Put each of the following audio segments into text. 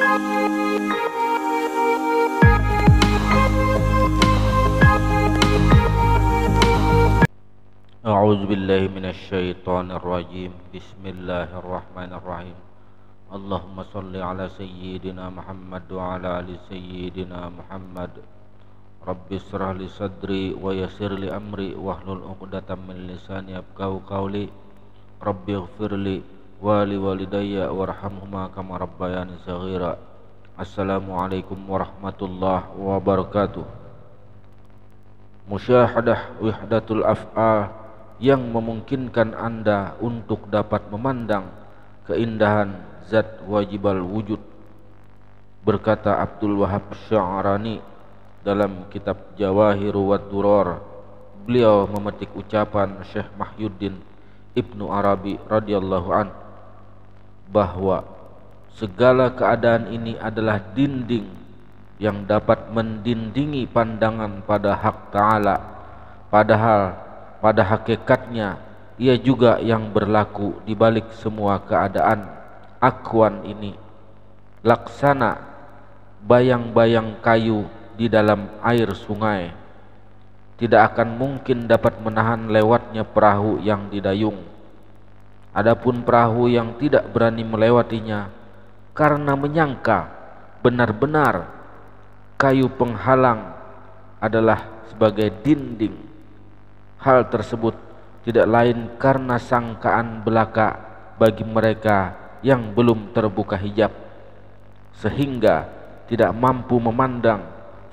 A'udzu billahi minasyaitonir rajim. Bismillahirrahmanirrahim. Allahumma shalli ala sayyidina Muhammad wa ala ali sayyidina Muhammad. Rabbi shrah li sadri wa yassir li amri wahlul 'uqdatam min lisani yafqahu qawli. Rabbi ighfirli wa li walidayya warhamhuma kama rabbayani shaghira. Assalamualaikum warahmatullahi wabarakatuh. Musyahadah wahdatul af'al yang memungkinkan Anda untuk dapat memandang keindahan zat wajibal wujud. Berkata Abdul Wahab Sya'rani dalam kitab Jawahiru wad Durar, beliau memetik ucapan Syekh Mahyuddin Ibnu Arabi radhiyallahu an, bahwa segala keadaan ini adalah dinding yang dapat mendindingi pandangan pada hak Ta'ala, padahal pada hakikatnya ia juga yang berlaku di balik semua keadaan akwan ini, laksana bayang-bayang kayu di dalam air sungai. Tidak akan mungkin dapat menahan lewatnya perahu yang didayung. Adapun perahu yang tidak berani melewatinya karena menyangka benar-benar kayu penghalang adalah sebagai dinding, hal tersebut tidak lain karena sangkaan belaka bagi mereka yang belum terbuka hijab, sehingga tidak mampu memandang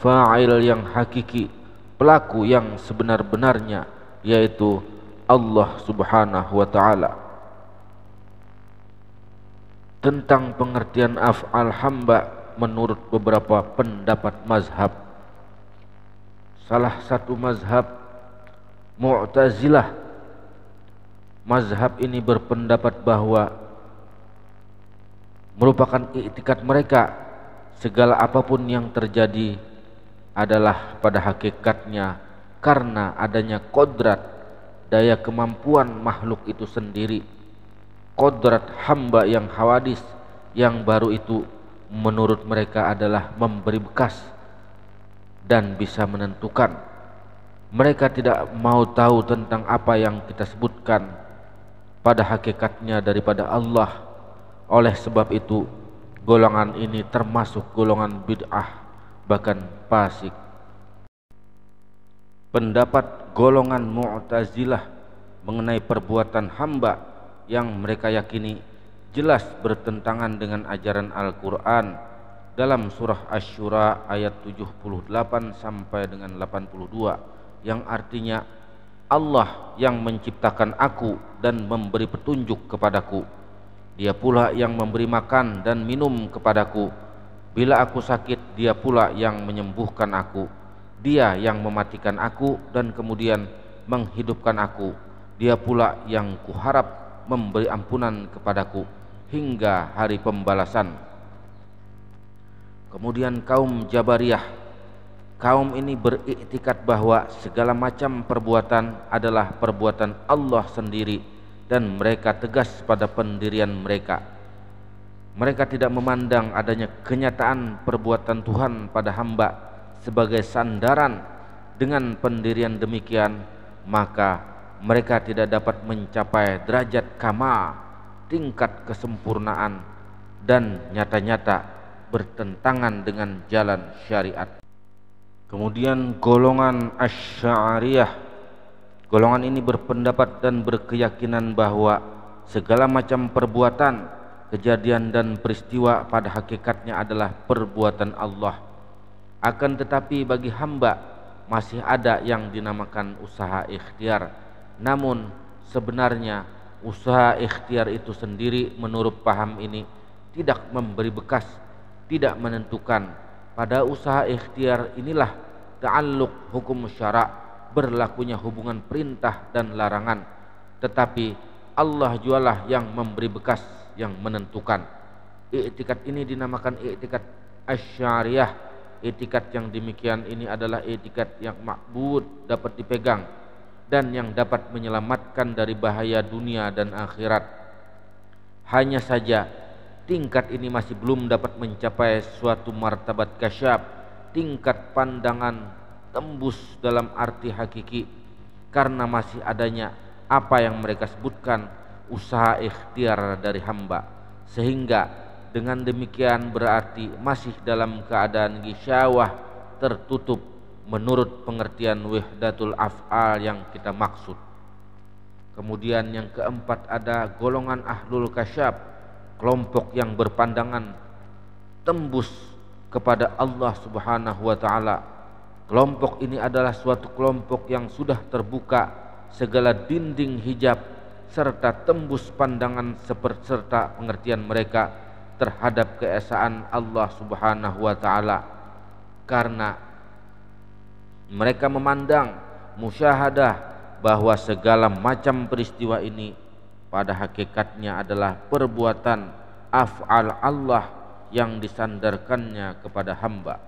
fa'il yang hakiki, pelaku yang sebenar-benarnya, yaitu Allah subhanahu wa ta'ala. Tentang pengertian af'al hamba menurut beberapa pendapat mazhab, salah satu mazhab Mu'tazilah, mazhab ini berpendapat bahwa merupakan i'tikad mereka segala apapun yang terjadi adalah pada hakikatnya karena adanya kodrat, daya kemampuan makhluk itu sendiri. Kodrat hamba yang hawadis yang baru itu menurut mereka adalah memberi bekas dan bisa menentukan. Mereka tidak mau tahu tentang apa yang kita sebutkan pada hakikatnya daripada Allah. Oleh sebab itu golongan ini termasuk golongan bid'ah, bahkan fasik. Pendapat golongan Mu'tazilah mengenai perbuatan hamba yang mereka yakini jelas bertentangan dengan ajaran Al-Quran dalam surah Asy-Syura ayat 78 sampai dengan 82, yang artinya Allah yang menciptakan aku dan memberi petunjuk kepadaku. Dia pula yang memberi makan dan minum kepadaku. Bila aku sakit, dia pula yang menyembuhkan aku. Dia yang mematikan aku dan kemudian menghidupkan aku. Dia pula yang kuharap memberi ampunan kepadaku hingga hari pembalasan. Kemudian kaum Jabariyah, kaum ini beriktikad bahwa segala macam perbuatan adalah perbuatan Allah sendiri dan mereka tegas pada pendirian mereka. Mereka tidak memandang adanya kenyataan perbuatan Tuhan pada hamba sebagai sandaran. Dengan pendirian demikian, maka mereka tidak dapat mencapai derajat kamal, tingkat kesempurnaan, dan nyata-nyata bertentangan dengan jalan syariat. Kemudian golongan Asy'ariyah, golongan ini berpendapat dan berkeyakinan bahwa segala macam perbuatan, kejadian dan peristiwa pada hakikatnya adalah perbuatan Allah. Akan tetapi bagi hamba masih ada yang dinamakan usaha ikhtiar. Namun sebenarnya usaha ikhtiar itu sendiri menurut paham ini tidak memberi bekas, tidak menentukan. Pada usaha ikhtiar inilah ta'alluq hukum syara', berlakunya hubungan perintah dan larangan. Tetapi Allah jualah yang memberi bekas, yang menentukan. I'tikad ini dinamakan i'tikad Asy'ariyah. I'tikad yang demikian ini adalah i'tikad yang ma'bud, dapat dipegang, dan yang dapat menyelamatkan dari bahaya dunia dan akhirat. Hanya saja tingkat ini masih belum dapat mencapai suatu martabat kasyaf, tingkat pandangan tembus dalam arti hakiki, karena masih adanya apa yang mereka sebutkan usaha ikhtiar dari hamba, sehingga dengan demikian berarti masih dalam keadaan gisyawah, tertutup menurut pengertian wahdatul af'al yang kita maksud. Kemudian yang keempat ada golongan ahlul kasyaf, kelompok yang berpandangan tembus kepada Allah Subhanahu wa taala. Kelompok ini adalah suatu kelompok yang sudah terbuka segala dinding hijab serta tembus pandangan serta pengertian mereka terhadap keesaan Allah Subhanahu wa taala, karena mereka memandang musyahadah bahwa segala macam peristiwa ini pada hakikatnya adalah perbuatan af'al Allah yang disandarkannya kepada hamba.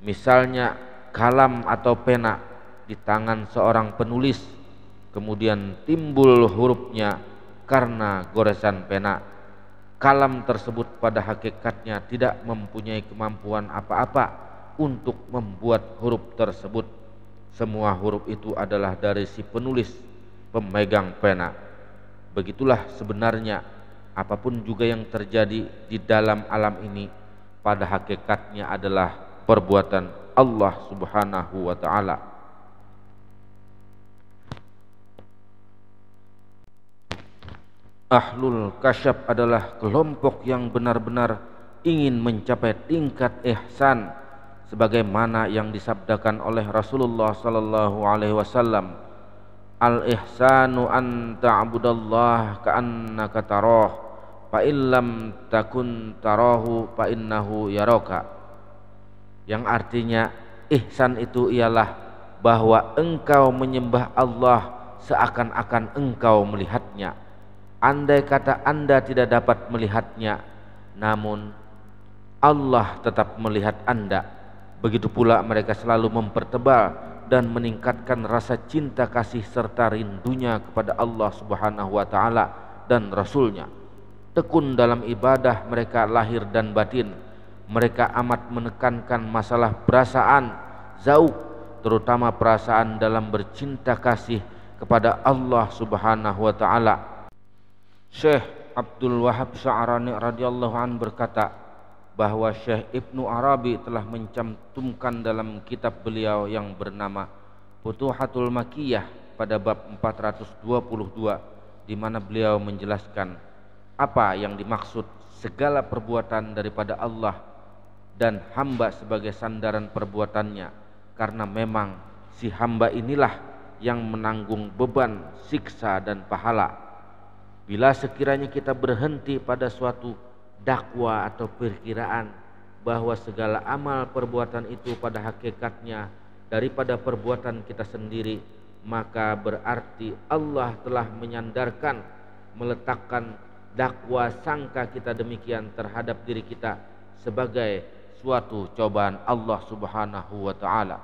Misalnya kalam atau pena di tangan seorang penulis, kemudian timbul hurufnya karena goresan pena. Kalam tersebut pada hakikatnya tidak mempunyai kemampuan apa-apa untuk membuat huruf tersebut. Semua huruf itu adalah dari si penulis, pemegang pena. Begitulah sebenarnya apapun juga yang terjadi di dalam alam ini pada hakikatnya adalah perbuatan Allah Subhanahu wa taala. Ahlul kasyaf adalah kelompok yang benar-benar ingin mencapai tingkat ihsan sebagaimana yang disabdakan oleh Rasulullah sallallahu alaihi wasallam, al-ihsanu an ta'budallah ka'annaka tarah fa illam takun tarahu fa innahu yaraka. Yang artinya ihsan itu ialah bahwa engkau menyembah Allah seakan-akan engkau melihatnya. Andai kata Anda tidak dapat melihatnya, namun Allah tetap melihat Anda. Begitu pula mereka selalu mempertebal dan meningkatkan rasa cinta kasih serta rindunya kepada Allah Subhanahu wa taala dan Rasulnya. Tekun dalam ibadah mereka lahir dan batin. Mereka amat menekankan masalah perasaan, zauq, terutama perasaan dalam bercinta kasih kepada Allah Subhanahu wa taala. Syekh Abdul Wahab Sya'rani radhiyallahu an berkata bahwa Syekh Ibnu Arabi telah mencantumkan dalam kitab beliau yang bernama Futuhatul Makkiyah pada bab 422, di mana beliau menjelaskan apa yang dimaksud segala perbuatan daripada Allah dan hamba sebagai sandaran perbuatannya, karena memang si hamba inilah yang menanggung beban siksa dan pahala. Bila sekiranya kita berhenti pada suatu dakwa atau perkiraan bahwa segala amal perbuatan itu pada hakikatnya daripada perbuatan kita sendiri, maka berarti Allah telah menyandarkan, meletakkan dakwa sangka kita demikian terhadap diri kita sebagai suatu cobaan Allah Subhanahu wa taala.